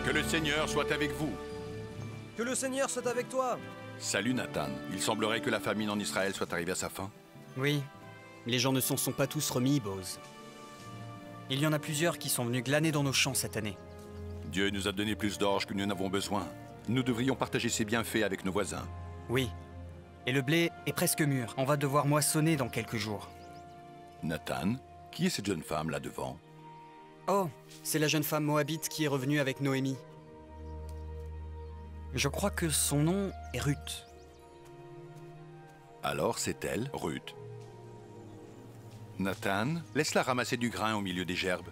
Que le Seigneur soit avec vous. Que le Seigneur soit avec toi. Salut Nathan. Il semblerait que la famine en Israël soit arrivée à sa fin. Oui, les gens ne s'en sont pas tous remis, Boz. Il y en a plusieurs qui sont venus glaner dans nos champs cette année. Dieu nous a donné plus d'orge que nous n'avons besoin. Nous devrions partager ses bienfaits avec nos voisins. Oui, et le blé est presque mûr. On va devoir moissonner dans quelques jours. Nathan, qui est cette jeune femme là devant? Oh, c'est la jeune femme moabite qui est revenue avec Noémie. Je crois que son nom est Ruth. Alors c'est elle, Ruth. Nathan, laisse-la ramasser du grain au milieu des gerbes.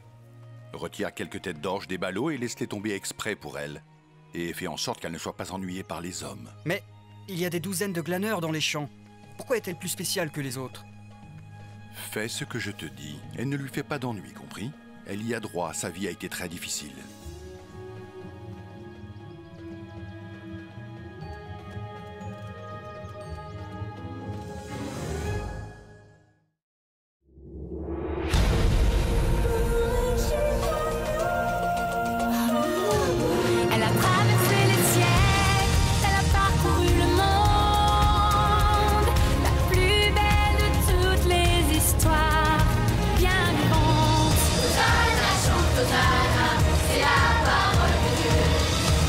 Retire quelques têtes d'orge des ballots et laisse-les tomber exprès pour elle. Et fais en sorte qu'elle ne soit pas ennuyée par les hommes. Mais il y a des douzaines de glaneurs dans les champs. Pourquoi est-elle plus spéciale que les autres? Fais ce que je te dis et ne lui fais pas d'ennui, compris? Elle y a droit, sa vie a été très difficile. Elle a traversé les siècles, elle a parcouru le monde, la plus belle de toutes les histoires, bien vivante. Hosanna chante Hosanna, c'est la parole de Dieu.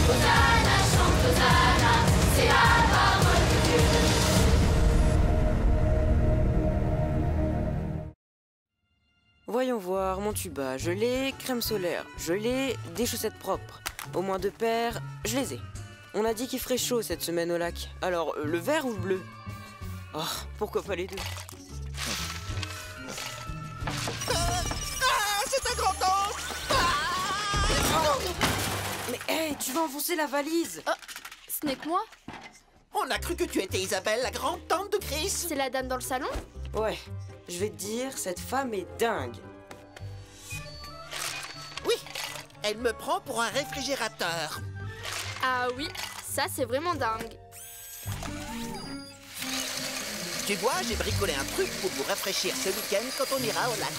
Hosanna chante Hosanna, c'est la parole de Dieu. Voyons voir, mon tuba, je l'ai, crème solaire, je l'ai, des chaussettes propres. Au moins 2 paires, je les ai. On a dit qu'il ferait chaud cette semaine au lac. Alors, le vert ou le bleu? Oh, pourquoi pas les deux? C'est un grand-oncle! Mais hé, tu vas enfoncer la valise! Ce n'est que moi. On a cru que tu étais Isabelle, la grande-tante de Chris. C'est la dame dans le salon. Ouais, je vais te dire, cette femme est dingue. Oui, elle me prend pour un réfrigérateur. Ah oui, ça c'est vraiment dingue. Tu vois, j'ai bricolé un truc pour vous rafraîchir ce week-end quand on ira au lac.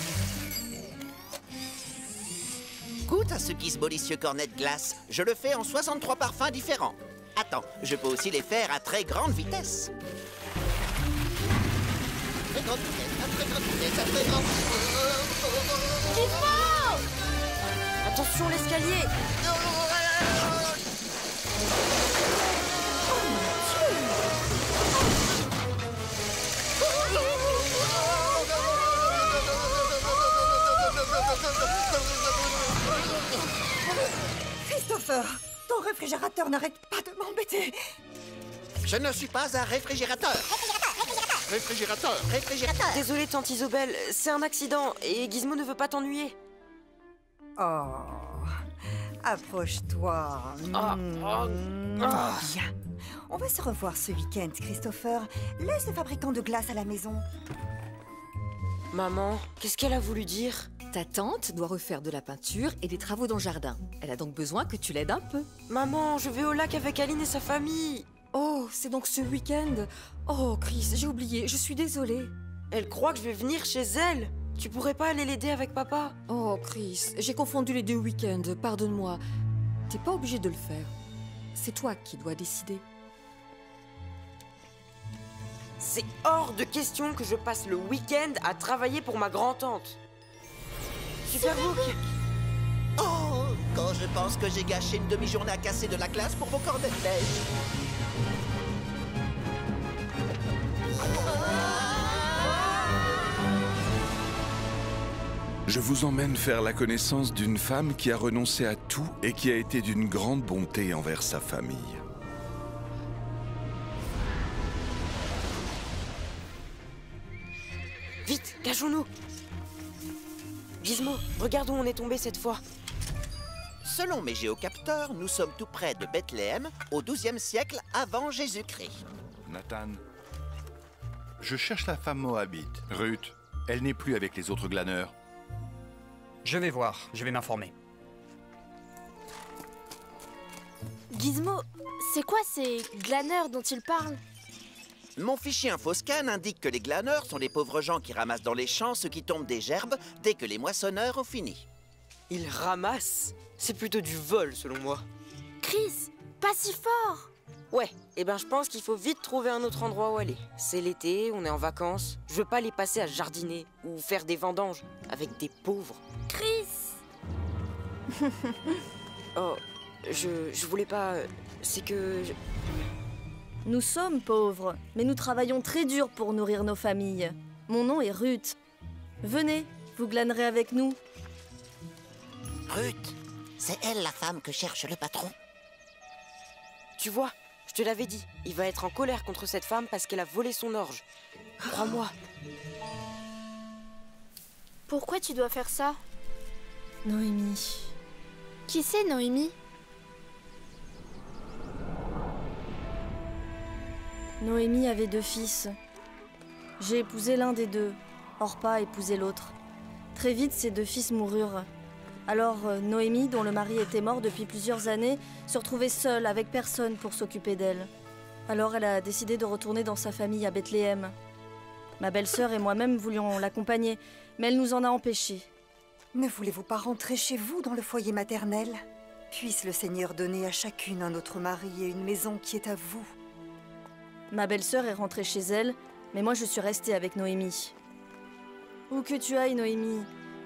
Goûte à ce gizmolicieux cornet de glace. Je le fais en 63 parfums différents. Attends, je peux aussi les faire à très grande vitesse. Très grande vitesse, à très grande vitesse, à très grande Attention, l'escalier! Christopher, ton réfrigérateur n'arrête pas de m'embêter. Je ne suis pas un réfrigérateur. Réfrigérateur. Désolée, tante Isobel, c'est un accident et Gizmo ne veut pas t'ennuyer. Oh, approche-toi. Bien. On va se revoir ce week-end, Christopher. Laisse le fabricant de glace à la maison. Maman, qu'est-ce qu'elle a voulu dire? Ta tante doit refaire de la peinture et des travaux dans le jardin. Elle a donc besoin que tu l'aides un peu. Maman, je vais au lac avec Aline et sa famille. Oh, c'est donc ce week-end. Oh, Chris, j'ai oublié, je suis désolée. Elle croit que je vais venir chez elle. Tu pourrais pas aller l'aider avec papa? Oh, Chris, j'ai confondu les 2 week-ends, pardonne-moi. T'es pas obligé de le faire. C'est toi qui dois décider. C'est hors de question que je passe le week-end à travailler pour ma grand-tante. Superbook! Oh, quand je pense que j'ai gâché une demi-journée à casser de la glace pour vos cornets de neige. Je vous emmène faire la connaissance d'une femme qui a renoncé à tout et qui a été d'une grande bonté envers sa famille. Vite, cachons-nous! Gizmo, regarde où on est tombé cette fois. Selon mes géocapteurs, nous sommes tout près de Bethléem, au XIIe siècle avant Jésus-Christ. Nathan, je cherche la femme moabite, Ruth. Elle n'est plus avec les autres glaneurs. Je vais voir, je vais m'informer. Gizmo, c'est quoi ces glaneurs dont il parle? Mon fichier InfoScan indique que les glaneurs sont les pauvres gens qui ramassent dans les champs ce qui tombe des gerbes dès que les moissonneurs ont fini. Ils ramassent? C'est plutôt du vol, selon moi. Chris, pas si fort! Ouais, et ben je pense qu'il faut vite trouver un autre endroit où aller. C'est l'été, on est en vacances. Je veux pas les passer à jardiner ou faire des vendanges avec des pauvres. Chris! Oh, je voulais pas... C'est que... Nous sommes pauvres, mais nous travaillons très dur pour nourrir nos familles. Mon nom est Ruth. Venez, vous glanerez avec nous. Ruth, c'est elle la femme que cherche le patron. Tu vois, je te l'avais dit, il va être en colère contre cette femme parce qu'elle a volé son orge. Crois-moi. Pourquoi tu dois faire ça? Noémie. Qui c'est, Noémie? Noémie avait 2 fils. J'ai épousé l'un des 2. Orpa a épousé l'autre. Très vite, ces 2 fils moururent. Alors, Noémie, dont le mari était mort depuis plusieurs années, se retrouvait seule, avec personne pour s'occuper d'elle. Alors, elle a décidé de retourner dans sa famille à Bethléem. Ma belle-sœur et moi-même voulions l'accompagner, mais elle nous en a empêchés. Ne voulez-vous pas rentrer chez vous dans le foyer maternel? Puisse le Seigneur donner à chacune un autre mari et une maison qui est à vous. Ma belle-sœur est rentrée chez elle, mais moi je suis restée avec Noémie. Où que tu ailles, Noémie,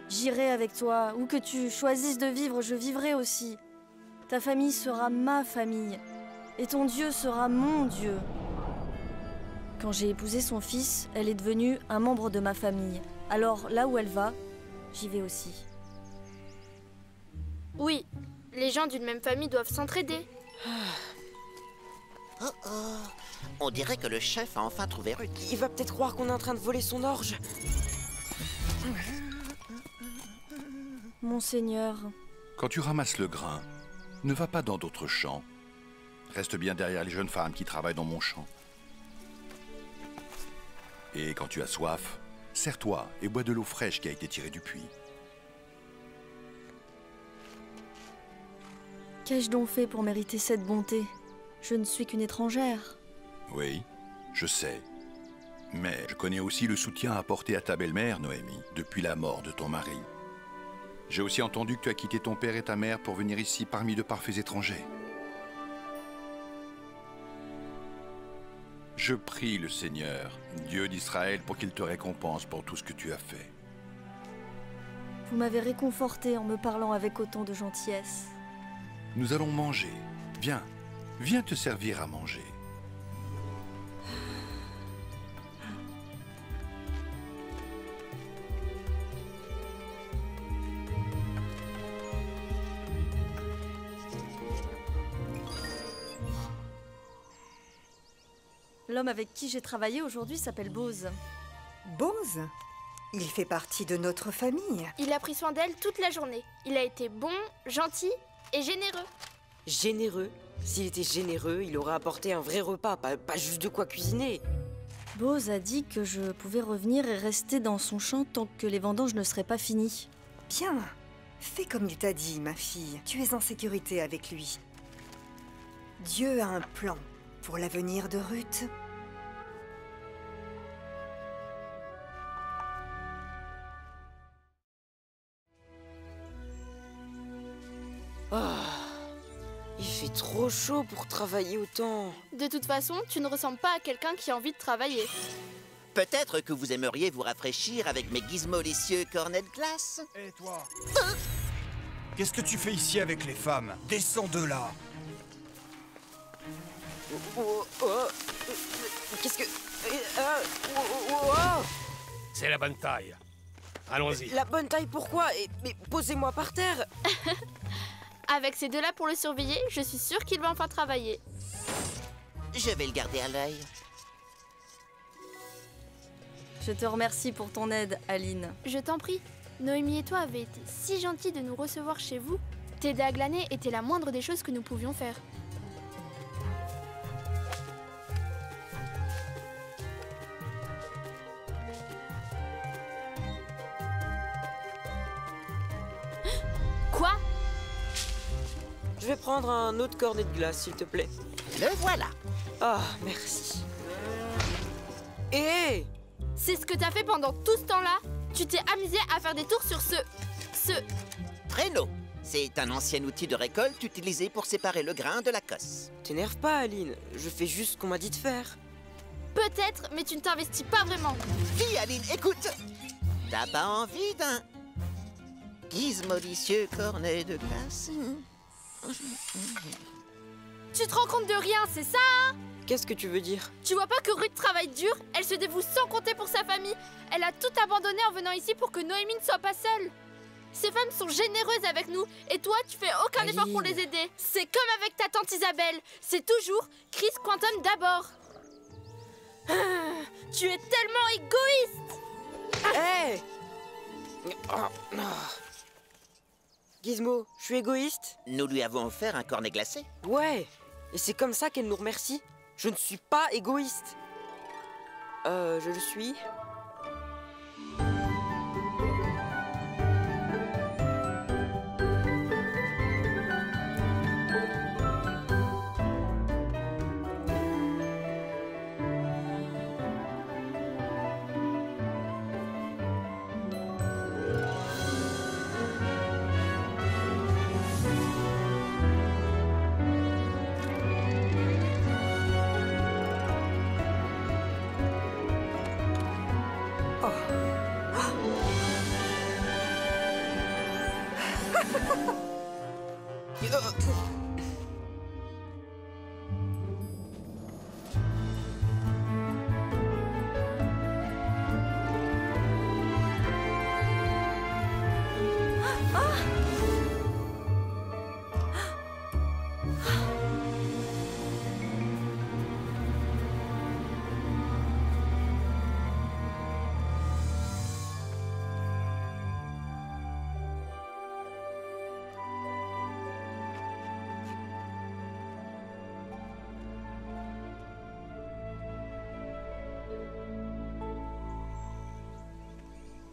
j'irai avec toi. Où que tu choisisses de vivre, je vivrai aussi. Ta famille sera ma famille, et ton Dieu sera mon Dieu. Quand j'ai épousé son fils, elle est devenue un membre de ma famille. Alors là où elle va, j'y vais aussi. Oui, les gens d'une même famille doivent s'entraider. Oh oh, on dirait que le chef a enfin trouvé Ruth. Il va peut-être croire qu'on est en train de voler son orge. Monseigneur. Quand tu ramasses le grain, ne va pas dans d'autres champs. Reste bien derrière les jeunes femmes qui travaillent dans mon champ. Et quand tu as soif, serre-toi et bois de l'eau fraîche qui a été tirée du puits. Qu'ai-je donc fait pour mériter cette bonté? Je ne suis qu'une étrangère. Oui, je sais. Mais je connais aussi le soutien apporté à ta belle-mère, Noémie, depuis la mort de ton mari. J'ai aussi entendu que tu as quitté ton père et ta mère pour venir ici parmi de parfaits étrangers. Je prie le Seigneur, Dieu d'Israël, pour qu'il te récompense pour tout ce que tu as fait. Vous m'avez réconforté en me parlant avec autant de gentillesse. Nous allons manger. Viens, viens te servir à manger. L'homme avec qui j'ai travaillé aujourd'hui s'appelle Bose. Bose? Il fait partie de notre famille. Il a pris soin d'elle toute la journée. Il a été bon, gentil et généreux. Généreux? S'il était généreux, il aurait apporté un vrai repas, pas juste de quoi cuisiner. Bose a dit que je pouvais revenir et rester dans son champ tant que les vendanges ne seraient pas finies. Bien. Fais comme il t'a dit, ma fille. Tu es en sécurité avec lui. Dieu a un plan pour l'avenir de Ruth. Ah, il fait trop chaud pour travailler autant. De toute façon, tu ne ressembles pas à quelqu'un qui a envie de travailler. Peut-être que vous aimeriez vous rafraîchir avec mes gizmolicieux cornets de glace. Et toi? Qu'est-ce que tu fais ici avec les femmes? Descends de là. Qu'est-ce que... C'est la bonne taille. Allons-y. La bonne taille, pourquoi? Mais posez-moi par terre. Avec ces deux-là pour le surveiller, je suis sûre qu'il va enfin travailler. Je vais le garder à l'œil. Je te remercie pour ton aide, Aline. Je t'en prie. Noémie et toi avez été si gentils de nous recevoir chez vous. T'aider à glaner était la moindre des choses que nous pouvions faire. Quoi? Je vais prendre un autre cornet de glace, s'il te plaît. Le voilà. Ah, merci. Hé! C'est ce que t'as fait pendant tout ce temps-là? Tu t'es amusé à faire des tours sur ce... Traîneau. C'est un ancien outil de récolte utilisé pour séparer le grain de la cosse. T'énerve pas, Aline. Je fais juste ce qu'on m'a dit de faire. Peut-être, mais tu ne t'investis pas vraiment. Dis, Aline, écoute. T'as pas envie d'un gizmolicieux cornet de glace? Tu te rends compte de rien, c'est ça, hein? Qu'est-ce que tu veux dire? Tu vois pas que Ruth travaille dur? Elle se dévoue sans compter pour sa famille. Elle a tout abandonné en venant ici pour que Noémie ne soit pas seule. Ces femmes sont généreuses avec nous, et toi, tu fais aucun effort pour les aider. C'est comme avec ta tante Isabelle. C'est toujours Chris Quantum d'abord. Tu es tellement égoïste. Hé! Gizmo, je suis égoïste? Nous lui avons offert un cornet glacé. Ouais, et c'est comme ça qu'elle nous remercie. Je ne suis pas égoïste. Je le suis.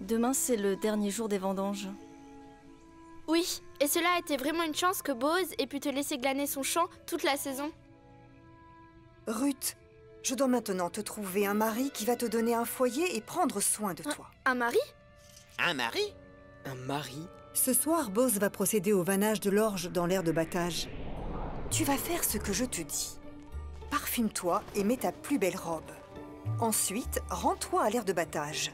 Demain, c'est le dernier jour des vendanges. Oui, et cela a été vraiment une chance que Bose ait pu te laisser glaner son champ toute la saison. Ruth, je dois maintenant te trouver un mari qui va te donner un foyer et prendre soin de toi. Un mari? Un mari? Un mari? Ce soir, Bose va procéder au vannage de l'orge dans l'aire de battage. Tu vas faire ce que je te dis. Parfume-toi et mets ta plus belle robe. Ensuite, rends-toi à l'aire de battage.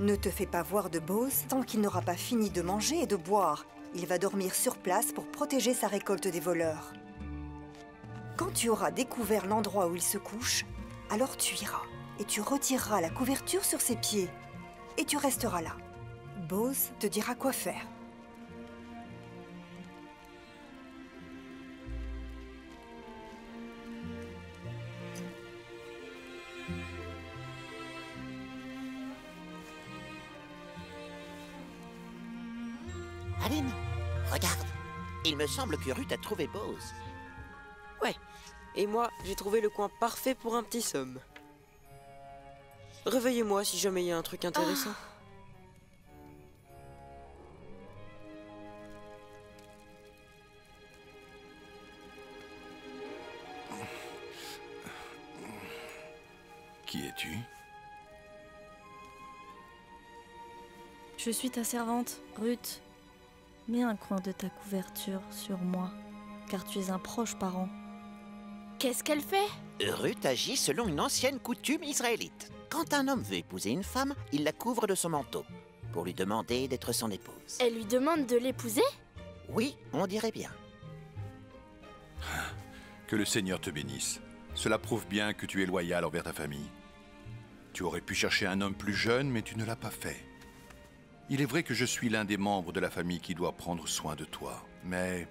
Ne te fais pas voir de Bose tant qu'il n'aura pas fini de manger et de boire. Il va dormir sur place pour protéger sa récolte des voleurs. Quand tu auras découvert l'endroit où il se couche, alors tu iras et tu retireras la couverture sur ses pieds. Et tu resteras là. Bose te dira quoi faire. Aline, regarde. Il me semble que Ruth a trouvé Bose. Ouais. Et moi, j'ai trouvé le coin parfait pour un petit somme. Réveillez-moi si jamais il y a un truc intéressant. Qui es-tu? Je suis ta servante, Ruth. Mets un coin de ta couverture sur moi, car tu es un proche parent. Qu'est-ce qu'elle fait? Ruth agit selon une ancienne coutume israélite. Quand un homme veut épouser une femme, il la couvre de son manteau, pour lui demander d'être son épouse. Elle lui demande de l'épouser? Oui, on dirait bien. Que le Seigneur te bénisse. Cela prouve bien que tu es loyal envers ta famille. Tu aurais pu chercher un homme plus jeune, mais tu ne l'as pas fait. Il est vrai que je suis l'un des membres de la famille qui doit prendre soin de toi, mais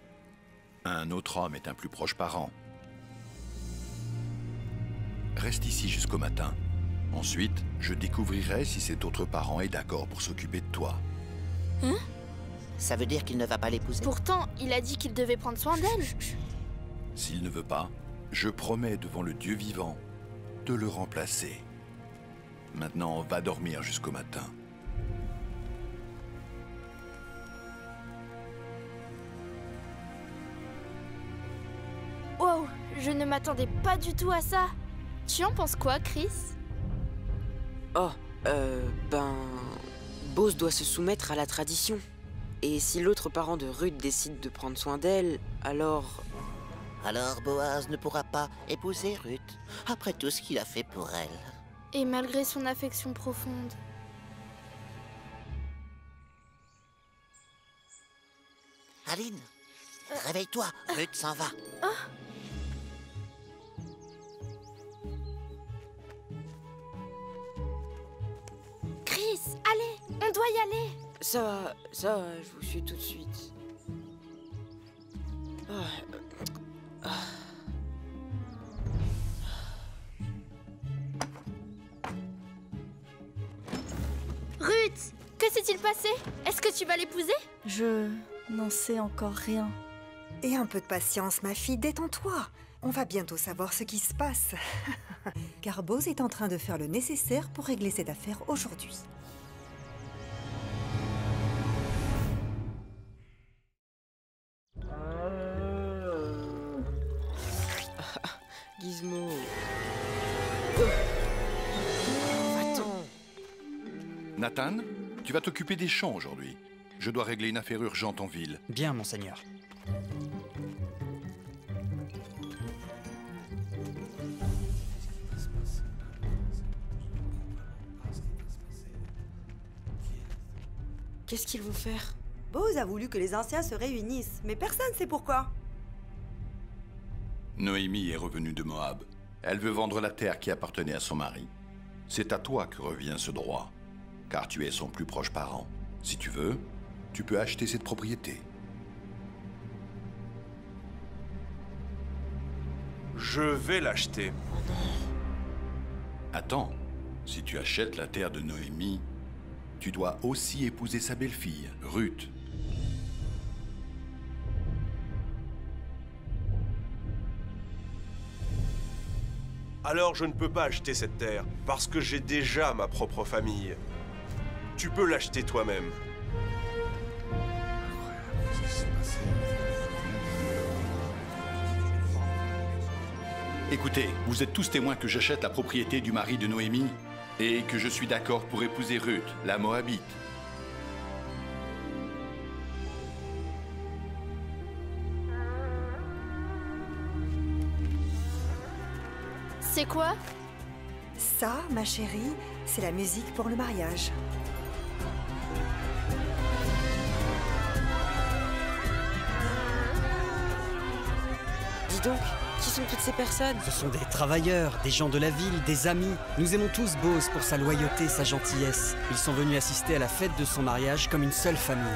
un autre homme est un plus proche parent. Reste ici jusqu'au matin. Ensuite, je découvrirai si cet autre parent est d'accord pour s'occuper de toi. Hein? Ça veut dire qu'il ne va pas l'épouser? Pourtant, il a dit qu'il devait prendre soin d'elle. S'il ne veut pas, je promets devant le Dieu vivant de le remplacer. Maintenant, va dormir jusqu'au matin. Wow, je ne m'attendais pas du tout à ça. Tu en penses quoi, Chris? Oh, Bose doit se soumettre à la tradition. Et si l'autre parent de Ruth décide de prendre soin d'elle, alors... Alors Boaz ne pourra pas épouser Ruth, après tout ce qu'il a fait pour elle. Et malgré son affection profonde. Aline, réveille-toi, Ruth s'en va. Chris, allez, on doit y aller. Ça va, je vous suis tout de suite. Ruth, que s'est-il passé? Est-ce que tu vas l'épouser? Je n'en sais encore rien. Et un peu de patience, ma fille, détends-toi. On va bientôt savoir ce qui se passe. Car Boz est en train de faire le nécessaire pour régler cette affaire aujourd'hui. Gizmo... Nathan, tu vas t'occuper des champs aujourd'hui. Je dois régler une affaire urgente en ville. Bien, monseigneur. Qu'est-ce qu'ils vont faire? Boz a voulu que les anciens se réunissent, mais personne ne sait pourquoi. Noémie est revenue de Moab. Elle veut vendre la terre qui appartenait à son mari. C'est à toi que revient ce droit, car tu es son plus proche parent. Si tu veux, tu peux acheter cette propriété. Je vais l'acheter. Attends, si tu achètes la terre de Noémie, tu dois aussi épouser sa belle-fille, Ruth. Alors je ne peux pas acheter cette terre, parce que j'ai déjà ma propre famille. Tu peux l'acheter toi-même. Écoutez, vous êtes tous témoins que j'achète la propriété du mari de Noémie et que je suis d'accord pour épouser Ruth, la Moabite. C'est quoi? Ça, ma chérie, c'est la musique pour le mariage. Dis donc, qui sont toutes ces personnes? Ce sont des travailleurs, des gens de la ville, des amis. Nous aimons tous Boz pour sa loyauté, sa gentillesse. Ils sont venus assister à la fête de son mariage comme une seule famille.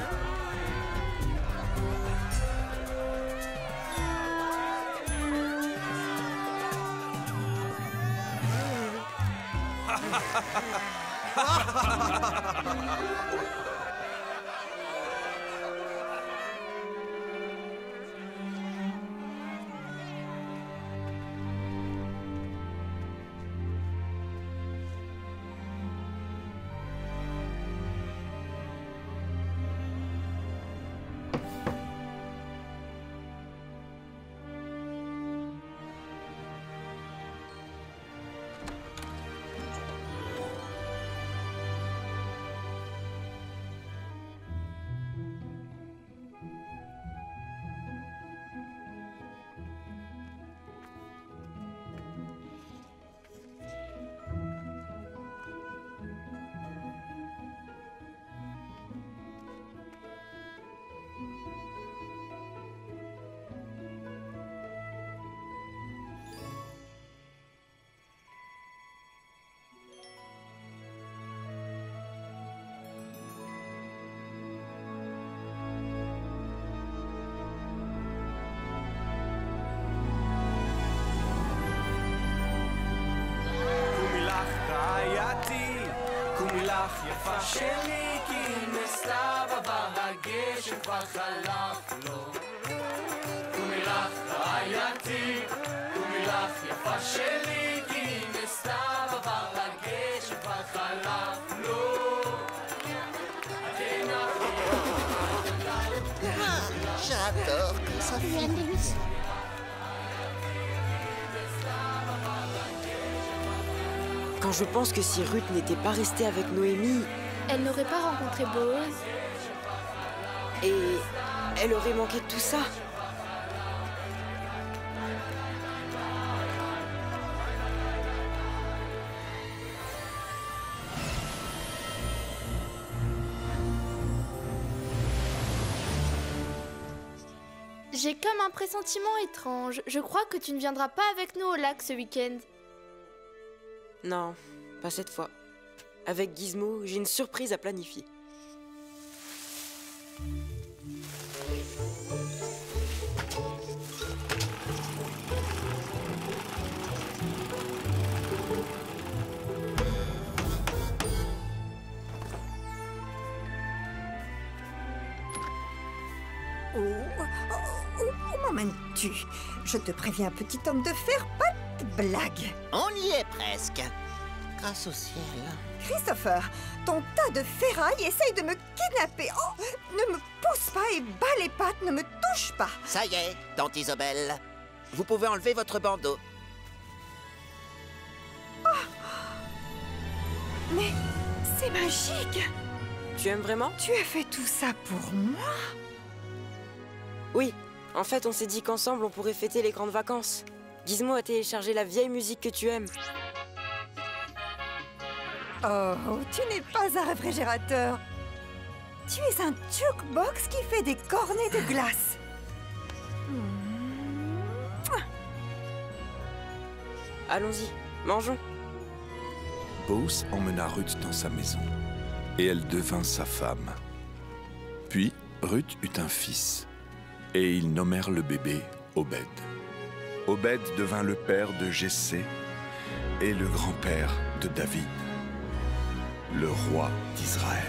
יפה שלי כי מסתיו עבר הגשם כבר חלף לו קומי לך רעייתי קומי לך יפה שלי כי מסתיו עבר הגשם כבר חלף לו J'adore quand ça finit. Quand je pense que si Ruth n'était pas restée avec Noémie... Elle n'aurait pas rencontré Boaz. Et elle aurait manqué de tout ça. J'ai comme un pressentiment étrange. Je crois que tu ne viendras pas avec nous au lac ce week-end. Non, pas cette fois. Avec Gizmo, j'ai une surprise à planifier. Où m'emmènes-tu? Je te préviens, petit homme de fer, pas de blague. On y est presque. Grâce au ciel. Christopher, ton tas de ferraille essaye de me kidnapper. Oh, ne me pousse pas et bats les pattes, ne me touche pas. Ça y est, tante Isobel. Vous pouvez enlever votre bandeau. Mais c'est magique. Tu aimes vraiment? Tu as fait tout ça pour moi? Oui, en fait, on s'est dit qu'ensemble, on pourrait fêter les grandes vacances. Gizmo a téléchargé la vieille musique que tu aimes. Oh, tu n'es pas un réfrigérateur. Tu es un jukebox qui fait des cornets de glace. Allons-y, mangeons. Bose emmena Ruth dans sa maison, et elle devint sa femme. Puis Ruth eut un fils, et ils nommèrent le bébé Obed. Obed devint le père de Jessé et le grand-père de David, le roi d'Israël.